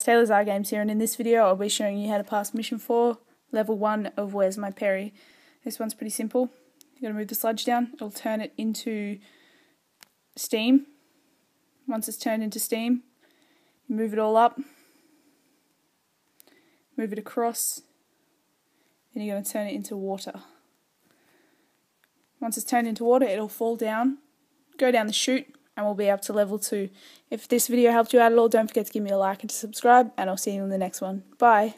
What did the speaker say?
Taylor's Art Games here, and in this video I'll be showing you how to pass Mission 4, Level 1 of Where's My Perry. This one's pretty simple. You're going to move the sludge down, it'll turn it into steam. Once it's turned into steam, you move it all up, move it across, and you're going to turn it into water. Once it's turned into water, it'll fall down, go down the chute, and we'll be up to level 2. If this video helped you out at all, don't forget to give me a like and to subscribe, and I'll see you in the next one. Bye!